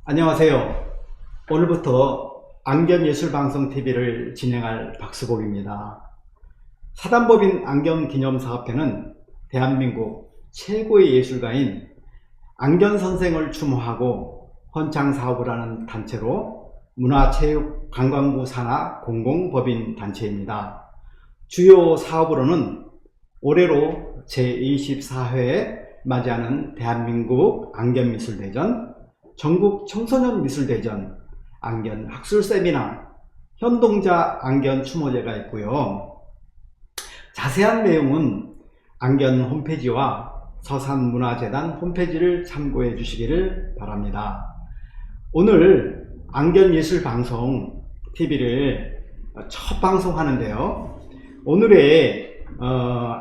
안녕하세요. 오늘부터 안견예술방송TV를 진행할 박수복입니다. 사단법인 안견기념사업회는 대한민국 최고의 예술가인 안견선생을 추모하고 헌창사업을 하는 단체로 문화체육관광부 산하 공공법인 단체입니다. 주요 사업으로는 올해로 제24회에 맞이하는 대한민국 안견미술대전, 전국 청소년 미술대전, 안견 학술 세미나, 현동자 안견 추모제가 있고요. 자세한 내용은 안견 홈페이지와 서산문화재단 홈페이지를 참고해 주시기를 바랍니다. 오늘 안견예술방송 TV를 첫 방송하는데요. 오늘의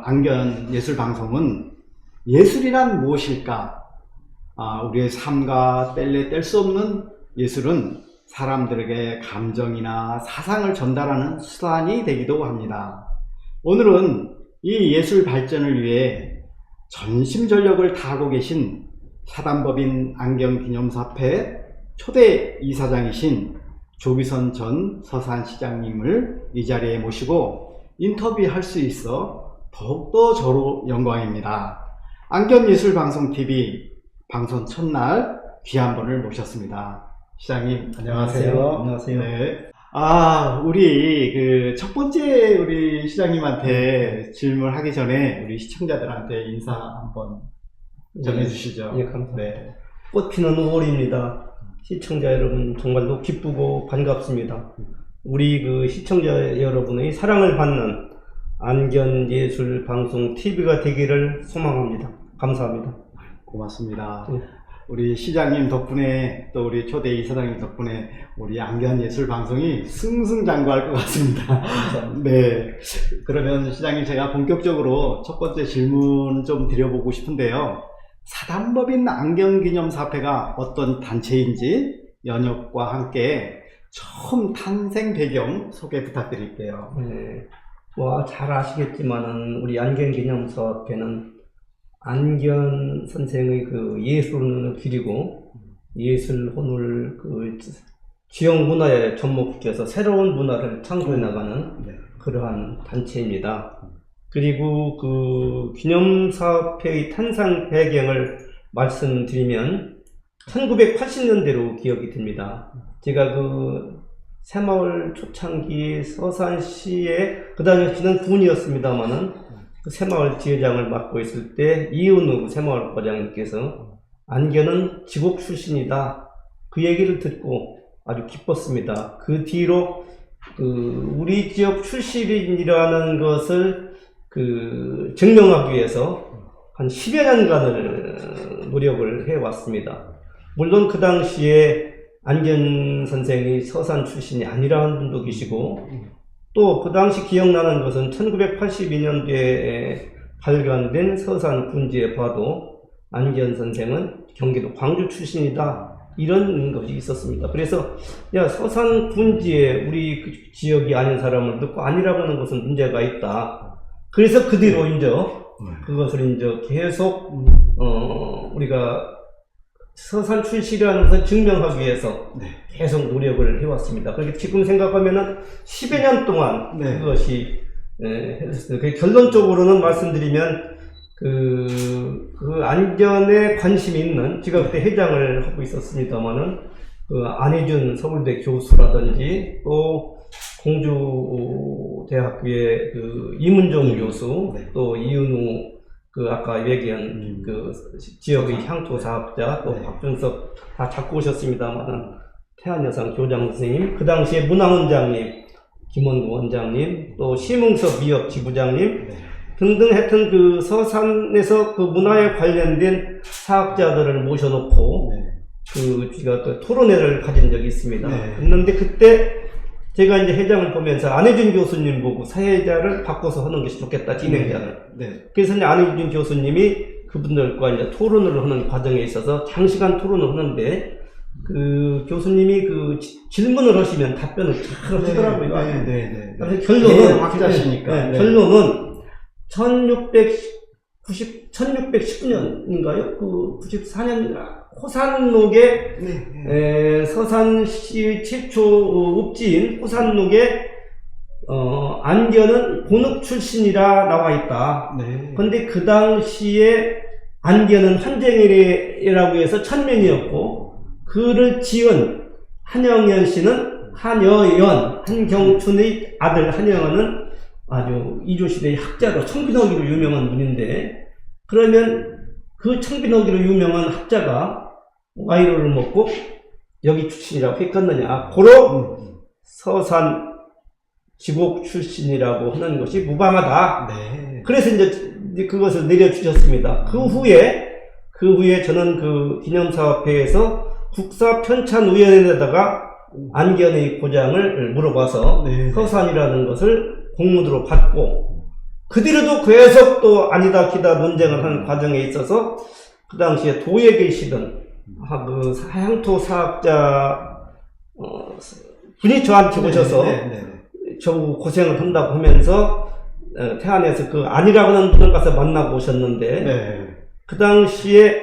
안견예술방송은 예술이란 무엇일까? 우리의 삶과 뗄 수 없는 예술은 사람들에게 감정이나 사상을 전달하는 수단이 되기도 합니다. 오늘은 이 예술 발전을 위해 전심전력을 다하고 계신 사단법인 안견기념사업회 초대 이사장이신 조기선 전 서산시장님을 이 자리에 모시고 인터뷰할 수 있어 더욱더 저로 영광입니다. 안견예술방송TV 방송 첫날 귀한 분을 모셨습니다. 시장님, 안녕하세요. 안녕하세요. 네. 우리 첫 번째 우리 시장님한테 질문하기 전에 우리 시청자들한테 인사 한번 전해주시죠. 예, 감사합니다. 네. 꽃피는 5월입니다. 시청자 여러분 정말로 기쁘고 반갑습니다. 우리 시청자 여러분의 사랑을 받는 안견예술방송 TV가 되기를 소망합니다. 감사합니다. 고맙습니다. 네. 우리 시장님 덕분에 또 우리 초대 이사장님 덕분에 우리 안견예술방송이 승승장구할 것 같습니다. 네. 그러면 시장님 제가 본격적으로 첫 번째 질문 좀 드려보고 싶은데요. 사단법인 안견기념사업회가 어떤 단체인지 연역과 함께 처음 탄생 배경 소개 부탁드릴게요. 네. 잘 아시겠지만은 우리 안견기념사업회는 안견 선생의 예술을 기리고 예술혼을 지역 문화에 접목시켜서 새로운 문화를 창조해 나가는 그러한 단체입니다. 그리고 기념사업회의 탄생 배경을 말씀드리면 1980년대로 기억이 됩니다. 제가 새마을 초창기 서산시에 그 당시는 군이었습니다마는 새마을 지회장을 맡고 있을 때 이은우 새마을 과장님께서 안견은 지곡 출신이다. 그 얘기를 듣고 아주 기뻤습니다. 그 뒤로 우리 지역 출신이라는 것을 증명하기 위해서 한 10여 년간을 노력을 해왔습니다. 물론 그 당시에 안견 선생이 서산 출신이 아니라는 분도 계시고 또 그 당시 기억나는 것은 1982년도에 발간된 서산 군지에 봐도 안견 선생은 경기도 광주 출신이다 이런 것이 있었습니다. 그래서 서산 군지에 우리 지역이 아닌 사람을 듣고 아니라고 하는 것은 문제가 있다. 그래서 그 뒤로 그것을 계속 우리가 서산 출신이라는 것을 증명하기 위해서 계속 노력을 해왔습니다. 그렇게 지금 생각하면은 10여 년 동안 그것이 했었어요. 결론적으로는 말씀드리면 안견에 관심이 있는, 제가 그때 회장을 하고 있었습니다만은 안희준 서울대 교수라든지 또 공주대학교의 이문종 교수, 또 이은우 아까 얘기한 지역의 향토 사업자, 또 박준석 다 잡고 오셨습니다만은 태안여상 교장 선생님, 그 당시에 문화원장님, 김원구 원장님, 또 심흥섭 미역 지부장님 등등 하여튼 서산에서 문화에 관련된 사학자들을 모셔놓고 제가 또 토론회를 가진 적이 있습니다. 그런데 그때 제가 이제 회장을 보면서 안혜준 교수님 보고 사회자를 바꿔서 하는 것이 좋겠다, 진행자를. 그래서 이제 안혜준 교수님이 그분들과 이제 토론을 하는 과정에 있어서 장시간 토론을 하는데 교수님이 질문을 하시면 답변을 잘 하시더라고요. 그래서 결론은 학자시니까. 결론은 1619년인가요? 그 94년 호산록에 서산시 최초 읍지인 호산록에 안견은 본읍 출신이라 나와 있다. 근데 그 당시에 안견은 한쟁이라고 해서 천명이었고, 그를 지은 한영연 씨는 한여연, 한경춘의 아들 한여연은 아주 이조시대의 학자로 청빈어기로 유명한 분인데, 그러면 그 청빈어기로 유명한 학자가 와이로를 먹고 여기 출신이라고 했겠느냐. 고로 서산 지곡 출신이라고 하는 것이 무방하다. 그래서 이제 그것을 내려주셨습니다. 그 후에 저는 그 기념사업회에서 국사편찬위원회에다가 안견의 고장을 물어봐서 서산이라는 것을 공문으로 받고, 그 뒤로도 계속 또 아니다 기다 논쟁을 하는 과정에 있어서 그 당시에 도에 계시던 그 향토 사학자 분이 저한테 오셔서 저보고 고생을 한다고 하면서 태안에서 그 아니라고 하는 분을 가서 만나고 오셨는데, 그 당시에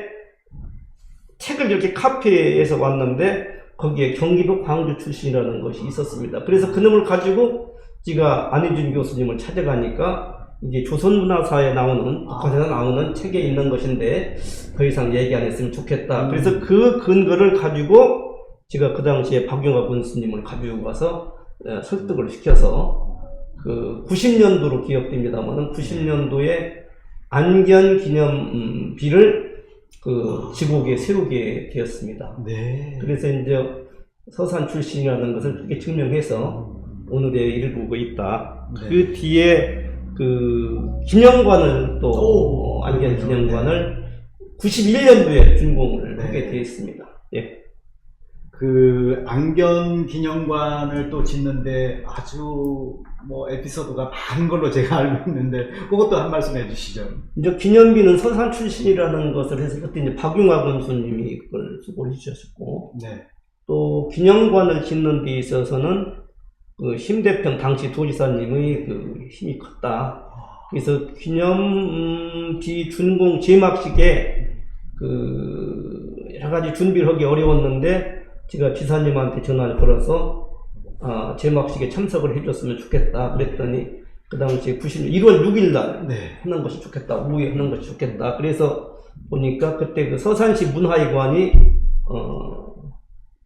책을 이렇게 카페에서 왔는데 거기에 경기도 광주 출신이라는 것이 있었습니다. 그래서 그놈을 가지고 제가 안희준 교수님을 찾아가니까 이게 조선문화사에 나오는, 북한에서 나오는 책에 있는 것인데 더 이상 얘기 안 했으면 좋겠다. 그래서 그 근거를 가지고 제가 그 당시에 박용화 군수님을 가지고 가서 설득을 시켜서 그 90년도로 기억됩니다만은 90년도에 안견 기념비를 그 지곡에 세우게 되었습니다. 그래서 이제 서산 출신이라는 것을 그렇게 증명해서 오늘의 일부가 있다. 그 뒤에 그 기념관을 또 안견 기념관을 91년도에 준공을 하게 되었습니다. 그 안견 기념관을 또 짓는데 아주 뭐 에피소드가 많은 걸로 제가 알고 있는데 그것도 한 말씀 해주시죠. 이제 기념비는 서산 출신이라는 것을 해서 그때 이제 박용화 군수님이 그걸 수고를 해주셨고, 또 기념관을 짓는 데 있어서는 그 심대평 당시 도지사님의 그 힘이 컸다. 그래서 기념비 준공 제막식에 그 여러 가지 준비를 하기 어려웠는데 제가 지사님한테 전화를 걸어서 제막식에 참석을 해줬으면 좋겠다 그랬더니 그 당시 1월 6일 날 하는 것이 좋겠다, 오후에 하는 것이 좋겠다. 그래서 보니까 그때 그 서산시 문화회관이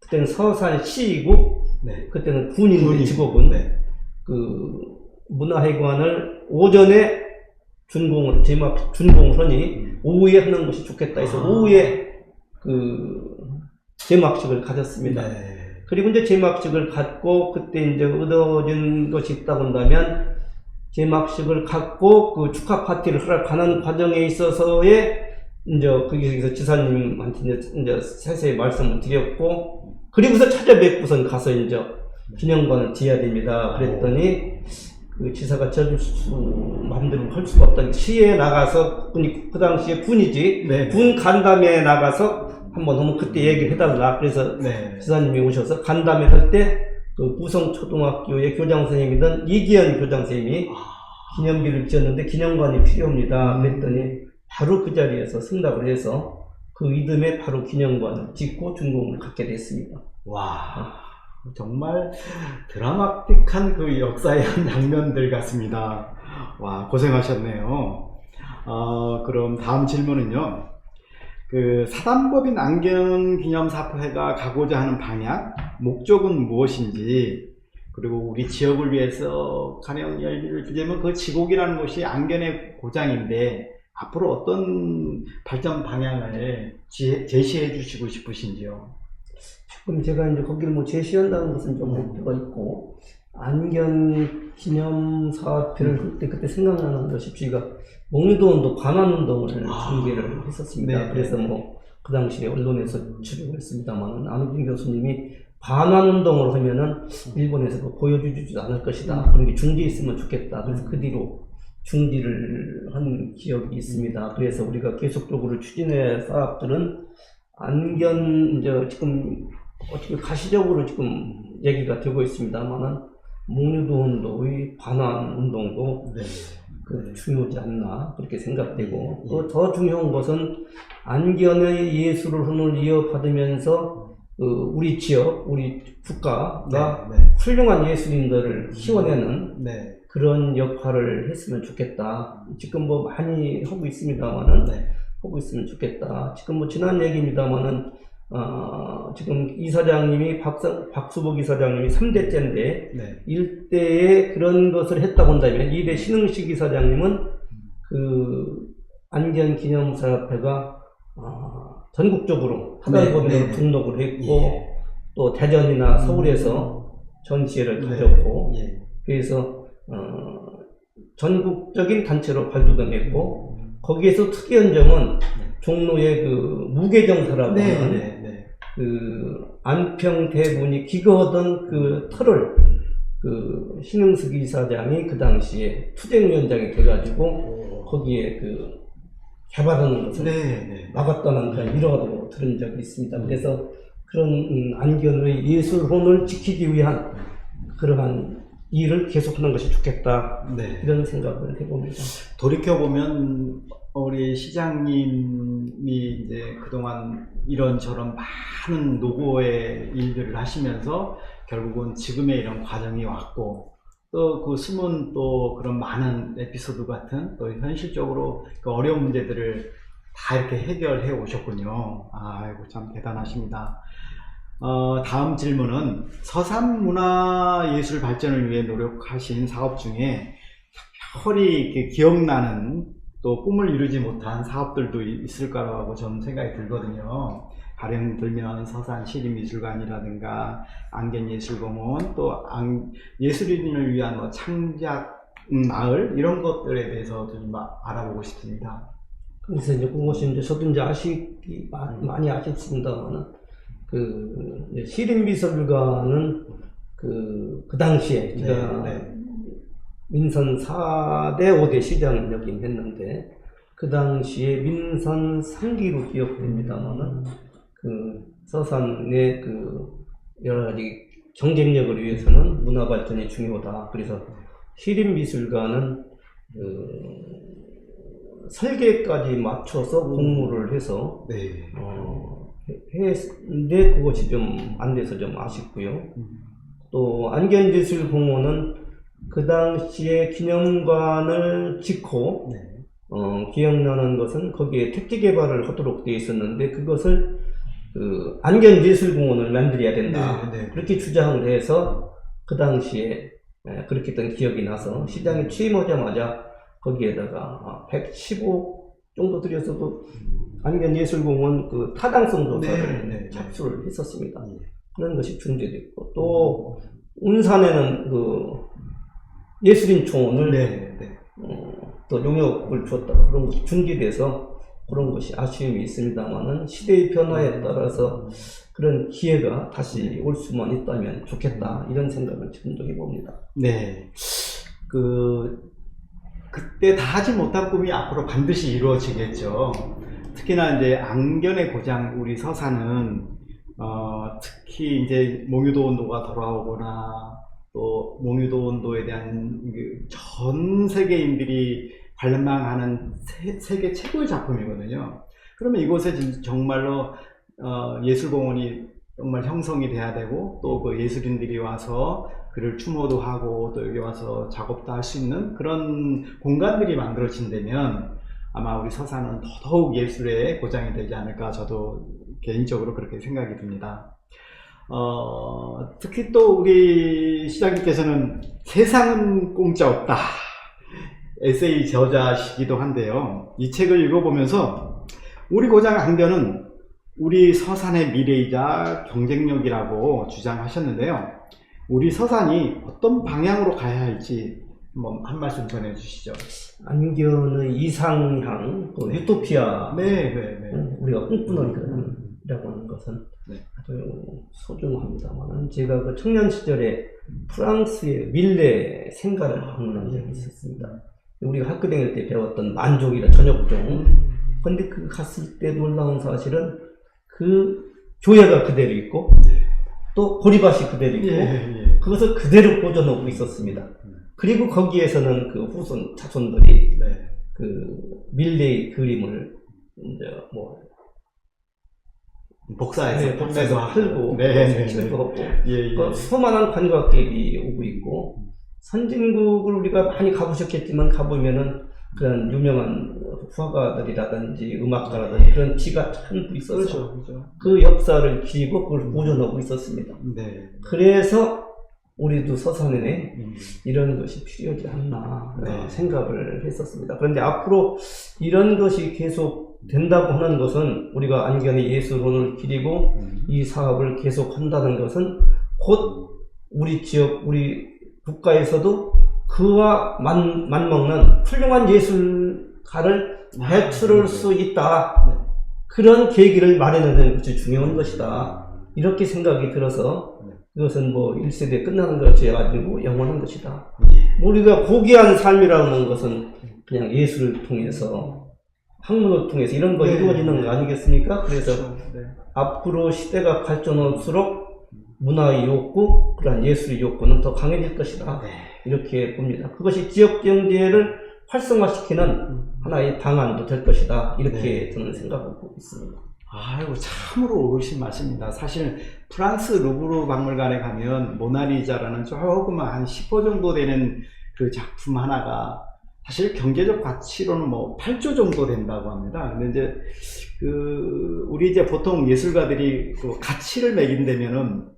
그때는 서산시이고 그때는 군인데 직업은 그 문화회관을 오전에 준공을 하니 오후에 하는 것이 좋겠다 해서 오후에 그 제막식을 가졌습니다. 그리고 이제 제막식을 갖고 그때 이제 얻어진 것이 있다고 한다면 제막식을 갖고 그 축하 파티를 하는 과정에 있어서의 이제 거기서 지사님한테 이제 세세히 말씀을 드렸고, 그리고서 찾아뵙고선 가서 이제 기념관을 지어야 됩니다. 그랬더니 그 지사가 지어줄 수 마음대로 할 수가 없다. 시에 나가서 그 당시에 군이지 군 간담회에 나가서 한번 하면 그때 얘기를 해달라. 그래서 지사님이 오셔서 간담회 할 때 그 구성초등학교의 교장선생님이던 이기현 교장선생님이 기념비를 지었는데 기념관이 필요합니다. 그랬더니 바로 그 자리에서 승낙을 해서 그 이듬해 바로 기념관을 짓고 준공을 갖게 됐습니다. 와, 정말 드라마틱한 그 역사의 한 장면들 같습니다. 와, 고생하셨네요. 그럼 다음 질문은요. 그 사단법인 안견기념사업회가 가고자 하는 방향, 목적은 무엇인지, 그리고 우리 지역을 위해서 가령 열기를 주자면 그 지곡이라는 것이 안견의 고장인데 앞으로 어떤 발전 방향을 제시해 주시고 싶으신지요? 지금 제가 이제 거기를 뭐 제시한다는 것은 좀 목표가 있고, 안견 기념사업회를 할 때 그때 생각나는 것이 저희가 목류도운동 반환운동을 준비를 했었습니다. 그래서 뭐 그 당시에 언론에서 출연을 했습니다만 안희준 교수님이 반환운동을 하면은 일본에서 보여주지도 않을 것이다. 그런 게 중지에 있으면 좋겠다. 그래서 그 뒤로 중지를 한 기억이 있습니다. 그래서 우리가 계속적으로 추진해 사업들은 안견 이제 지금 어떻게 가시적으로 지금 얘기가 되고 있습니다만은 목류도운동의 반환운동도 중요하지 않나 그렇게 생각되고 예. 또 더 중요한 것은 안견의 예술을 혼을 이어받으면서 우리 지역, 우리 국가가 훌륭한 예술인들을 키워내는 그런 역할을 했으면 좋겠다. 지금 뭐 많이 하고 있습니다만은 하고 있으면 좋겠다. 지금 뭐 지난 얘기입니다만은 지금 이사장님이 박수복 이사장님이 3대째인데 1대에 그런 것을 했다고 한다면 2대 신흥식 이사장님은 그 안견기념사협회가 전국적으로 타달법인으로 등록을 했고 또 대전이나 서울에서 전시회를 가졌고 그래서 전국적인 단체로 발돋움했고 거기에서 특이한 점은 종로의 그 무게정사라고 하는 그 안평대군이 기거하던 그 터를 그 신흥숙 이사장이 그 당시에 투쟁위원장이 돼가지고 거기에 그 개발하는 것을 막았다는 그런 일화도 들은 적이 있습니다. 그래서 그런 안견의 예술혼을 지키기 위한 그러한 일을 계속하는 것이 좋겠다 이런 생각을 해봅니다. 돌이켜보면 우리 시장님이 이제 그동안 이런저런 많은 노고의 일들을 하시면서 결국은 지금의 이런 과정이 왔고 또 그 숨은 또 그런 많은 에피소드 같은 또 현실적으로 그 어려운 문제들을 다 이렇게 해결해 오셨군요. 아이고 참 대단하십니다. 다음 질문은 서산 문화예술 발전을 위해 노력하신 사업 중에 특별히 이렇게 기억나는 또 꿈을 이루지 못한 사업들도 있을 거라고 저는 생각이 들거든요. 가령 들면 서산 시립미술관이라든가 안견예술공원 또 예술인을 위한 뭐 창작 마을 이런 것들에 대해서 좀 알아보고 싶습니다. 그래서 이제 그것이 이제 저도 이제 많이 아쉽습니다만은 그 시립미술관은 그 당시에 제가 민선 4대 5대 시장을 여긴 했는데 그 당시에 민선 3기로 기억됩니다만은 그 서산의 그 여러 가지 경쟁력을 위해서는 문화 발전이 중요하다. 그래서 시립미술관은 설계까지 맞춰서 공모를 해서 했는데 그것이 좀 안 돼서 좀 아쉽고요. 또 안견예술공원은 그 당시에 기념관을 짓고 기억나는 것은 거기에 택지 개발을 하도록 되어 있었는데 그것을 그 안견예술공원을 만들어야 된다. 그렇게 주장을 해서 그 당시에 그렇게 했던 기억이 나서 시장에 취임하자마자 거기에다가 115 정도 들여서도 안견예술공원 그 타당성 조사를 접수를 했었습니다. 그런 것이 중재됐고 또 운산에는 그 예술인촌을 또 용역을 줬다 그런 것이 중지돼서 그런 것이 아쉬움이 있습니다만은 시대의 변화에 따라서 그런 기회가 다시 올 수만 있다면 좋겠다 이런 생각을 지금도 해봅니다. 그때 다 하지 못한 꿈이 앞으로 반드시 이루어지겠죠. 특히나 이제 안견의 고장 우리 서산은 특히 이제 몽유도 온도가 돌아오거나 또 몽유도 온도에 대한 전 세계인들이 발망하는 세계 최고의 작품이거든요. 그러면 이곳에 정말로 예술공원이 정말 형성이 돼야 되고 또 그 예술인들이 와서 그를 추모도 하고 또 여기 와서 작업도 할 수 있는 그런 공간들이 만들어진다면 아마 우리 서산은 더더욱 예술의 고장이 되지 않을까 저도 개인적으로 그렇게 생각이 듭니다. 특히 또 우리 시장님께서는 세상은 공짜 없다 에세이 저자시기도 한데요. 이 책을 읽어보면서 우리 고장 안견은 우리 서산의 미래이자 경쟁력이라고 주장하셨는데요. 우리 서산이 어떤 방향으로 가야 할지 한번 한 말씀 전해주시죠. 안견의 이상향, 또 유토피아, 우리가 꿈꾸는 그이라고 하는 것은 아주 소중합니다만 제가 그 청년 시절에 프랑스의 밀레 생가를 방문한 적이 있었습니다. 우리가 학교 다닐 때 배웠던 만족이라 저녁종. 근데 그 갔을 때 놀라운 사실은 그 교회가 그대로 있고 또 보리밭이 그대로 있고 그것을 그대로 보존하고 있었습니다. 그리고 거기에서는 그 후손 자손들이 네. 그 밀레 그림을 이제 뭐 복사해서 복사해서 팔고 색칠도 하고 예, 예. 그 수많은 관광객이 오고 있고 선진국을 우리가 많이 가보셨겠지만 가보면은 그런 유명한 화가들이라든지 음악가라든지 그런 지가 참 있어서 그렇죠. 그 역사를 기리고 그걸 보존하고 있었습니다. 네. 그래서 우리도 서산에 이런 것이 필요하지 않나 네. 생각을 했었습니다. 그런데 앞으로 이런 것이 계속 된다고 하는 것은 우리가 안견의 예술론을 기리고 이 사업을 계속 한다는 것은 곧 우리 지역, 우리 국가에서도 그와 맞먹는 훌륭한 예술가를 배출할 수 있다. 그런 계기를 마련하는 것이 중요한 것이다. 이렇게 생각이 들어서 이것은 뭐 1세대 끝나는 것이 가지고 영원한 것이다. 우리가 고귀한 삶이라는 것은 그냥 예술을 통해서 학문을 통해서 이런 거 이루어지는 거 아니겠습니까? 그래서 앞으로 시대가 발전할수록 문화의 욕구, 그런 예술의 욕구는 더 강해질 것이다. 이렇게 봅니다. 그것이 지역 경제를 활성화시키는 하나의 방안도 될 것이다. 이렇게 저는 생각하고 있습니다. 아이고, 참으로 옳으신 말씀입니다. 사실 프랑스 루브르 박물관에 가면 모나리자라는 조그만 한 10호 정도 되는 그 작품 하나가 사실 경제적 가치로는 뭐 8조 정도 된다고 합니다. 근데 이제 우리 이제 보통 예술가들이 그 가치를 매긴다면은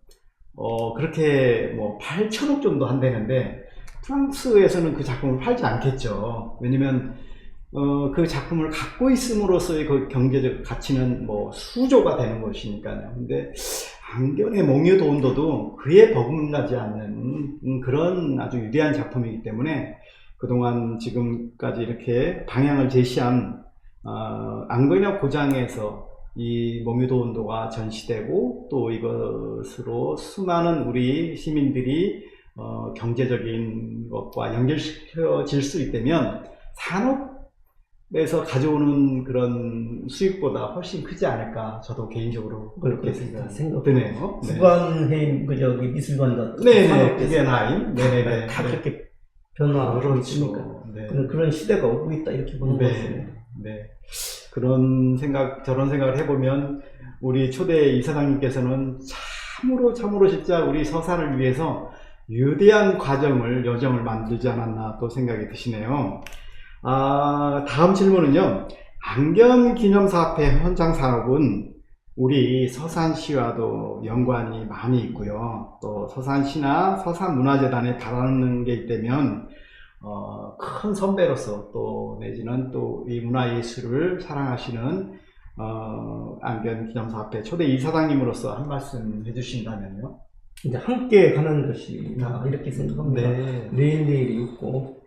그렇게 뭐 8천억 정도 한다는데 프랑스에서는 그 작품을 팔지 않겠죠. 왜냐면 그 작품을 갖고 있음으로써의 그 경제적 가치는 뭐 수조가 되는 것이니까요. 근데 안견의 몽유도운도도 그에 버금가지 않는 그런 아주 위대한 작품이기 때문에 그동안 지금까지 이렇게 방향을 제시한 안견의 고장에서 이 몽유도운도가 전시되고 또 이것으로 수많은 우리 시민들이 경제적인 것과 연결시켜질 수 있다면 산업에서 가져오는 그런 수익보다 훨씬 크지 않을까 저도 개인적으로 그렇게 생각드네요. 구간해임 미술관 같은 네네 구겐하임 네네네 다 그렇게 변화하고 있으니까 그런 시대가 오고 있다 이렇게 보는 것입니다. 네. 그런 생각, 저런 생각을 해보면 우리 초대 이사장님께서는 참으로 진짜 우리 서산을 위해서 위대한 여정을 만들지 않았나 또 생각이 드시네요. 다음 질문은요. 안견기념사업회 현장 산업은 우리 서산시와도 연관이 많이 있고요. 또 서산시나 서산문화재단에 바라는 게 있다면 큰 선배로서 또 내지는 또 이 문화예술을 사랑하시는 안견기념사업회 초대 이사장님으로서 한 말씀 해주신다면요. 이제 함께 가는 것이다 이렇게 생각합니다. 내일이 있고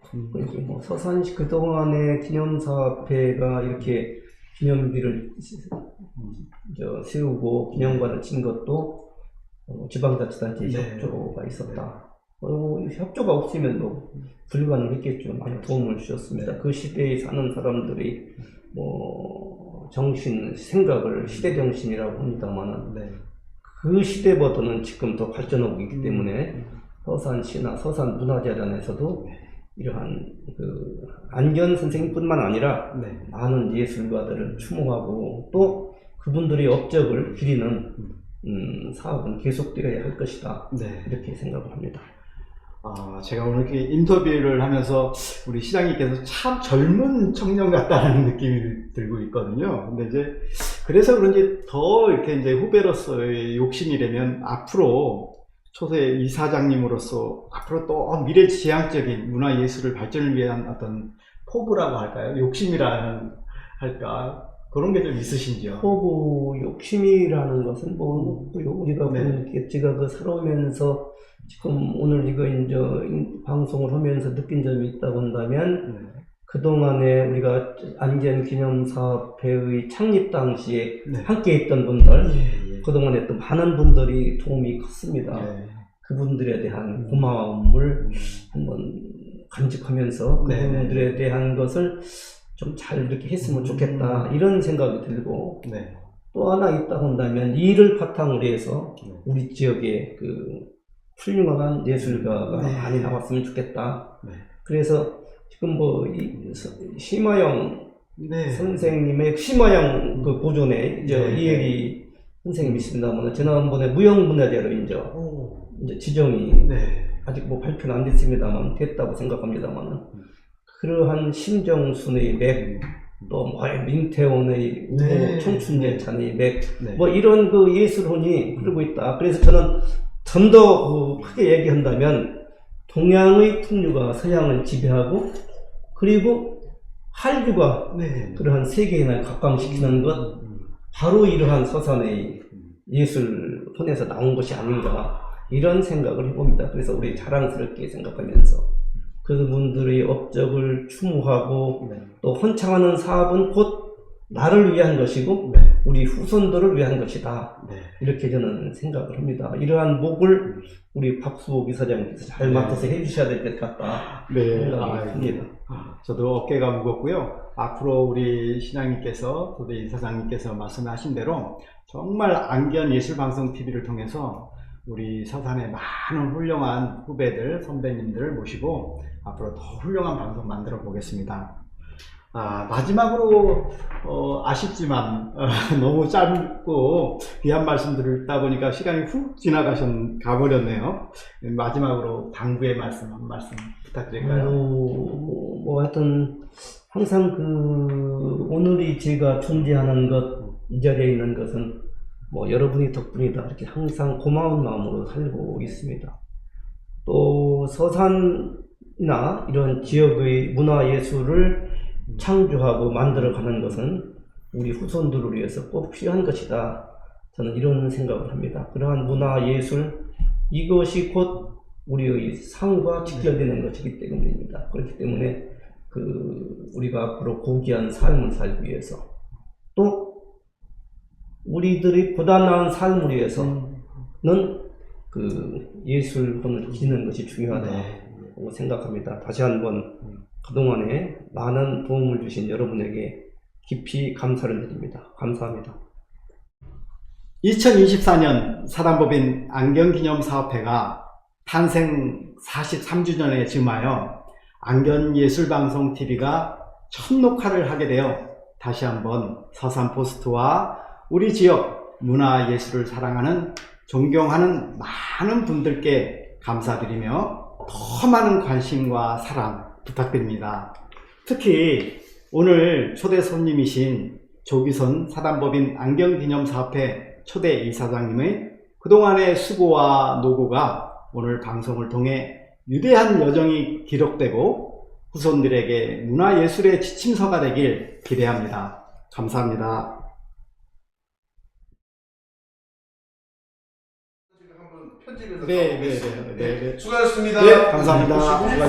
뭐 서산시 그동안의 기념사업회가 이렇게 기념비를 세우고 기념관을 친 것도 지방자치단체 협조가 있었다. 협조가 없으면 뭐 불가능했겠죠. 많이 도움을 주셨습니다. 그 시대에 사는 사람들이 뭐 생각을 시대정신이라고 합니다만은 그 시대보다는 지금 더 발전하고 있기 때문에 서산시나 서산문화재단에서도 이러한 안견 선생님뿐만 아니라 많은 예술가들을 추모하고 또 그분들의 업적을 기리는 사업은 계속되어야 할 것이다. 이렇게 생각을 합니다. 제가 오늘 이렇게 인터뷰를 하면서 우리 시장님께서 참 젊은 청년 같다는 느낌이 들고 있거든요. 근데 이제 그래서 그런지 더 이렇게 이제 후배로서의 욕심이라면 앞으로 초대 이사장님으로서 앞으로 또 미래지향적인 문화예술을 발전을 위한 어떤 포부라고 할까요? 욕심이라는 할까? 그런 게 좀 있으신지요? 포부, 욕심이라는 것은 뭐 우리가 제가 살아오면서 지금 오늘 이거 이제 방송을 하면서 느낀 점이 있다고 한다면 그동안에 우리가 안견기념사업회의 창립 당시에 함께 했던 분들 그동안에 또 많은 분들이 도움이 컸습니다. 그분들에 대한 고마움을 한번 간직하면서 그분들에 대한 것을 좀 잘 이렇게 했으면 좋겠다 이런 생각이 들고 또 하나 있다고 한다면 이를 바탕으로 해서 우리 지역의 훌륭한 예술가가 네. 많이 나왔으면 좋겠다. 네. 그래서 지금 뭐 심화영 네. 선생님의 심화영 그 고전에 이제 네. 이혜리 선생님이 있습니다만 지난번에 무형문화재로 이제 지정이 네. 아직 뭐 발표는 안 됐습니다만 됐다고 생각합니다만 그러한 심정순의 맥, 또 뭐 민태원의 우호 네. 청춘예찬의 맥, 네. 뭐 이런 그 예술혼이 흐르고 있다. 그래서 저는 좀 더 크게 얘기한다면 동양의 풍류가 서양을 지배하고 그리고 한류가 네. 그러한 세계인을 각광시키는 것 바로 이러한 서산의 예술혼에서 나온 것이 아닌가 이런 생각을 해봅니다. 그래서 우리 자랑스럽게 생각하면서 그분들의 업적을 추모하고 네. 또 헌창하는 사업은 곧 나를 위한 것이고 네. 우리 후손들을 위한 것이다. 네. 이렇게 저는 생각을 합니다. 이러한 목을 우리 박수옥 이사장님께서 잘 네. 맡아서 해주셔야 될 것 같다. 네. 생각이 듭니다. 저도 어깨가 무겁고요. 앞으로 우리 신앙님께서 또 이사장님께서 말씀하신 대로 정말 안견 예술방송TV를 통해서 우리 서산의 많은 훌륭한 후배들, 선배님들을 모시고 앞으로 더 훌륭한 방송 만들어 보겠습니다. 마지막으로 아쉽지만 너무 짧고 귀한 말씀들을 듣다 보니까 시간이 훅 가버렸네요. 마지막으로 당부의 말씀 한 말씀 부탁드릴까요? 뭐 하여튼 항상 오늘이 제가 존재하는 것, 이 자리에 있는 것은 뭐 여러분이 덕분이다. 이렇게 항상 고마운 마음으로 살고 있습니다. 또 서산이나 이런 지역의 문화예술을 창조하고 만들어가는 것은 우리 후손들을 위해서 꼭 필요한 것이다. 저는 이런 생각을 합니다. 그러한 문화예술, 이것이 곧 우리의 삶과 직결되는 것이기 때문입니다. 그렇기 때문에 우리가 앞으로 고귀한 삶을 살기 위해서 또 우리들이 보다 나은 삶을 위해서는 예술혼을 지는 것이 중요하다고 생각합니다. 다시 한번 그동안에 많은 도움을 주신 여러분에게 깊이 감사를 드립니다. 감사합니다. 2024년 사단법인 안견기념사업회가 탄생 43주년에 즈음하여 안견예술방송TV가 첫 녹화를 하게 되어 다시 한번 서산포스트와 우리 지역 문화예술을 사랑하는 존경하는 많은 분들께 감사드리며 더 많은 관심과 사랑 부탁드립니다. 특히 오늘 초대 손님이신 조기선 사단법인 안견기념사업회 초대 이사장님의 그동안의 수고와 노고가 오늘 방송을 통해 위대한 여정이 기록되고 후손들에게 문화예술의 지침서가 되길 기대합니다. 감사합니다. 한번 편집해서 네. 수고하셨습니다. 네, 감사합니다.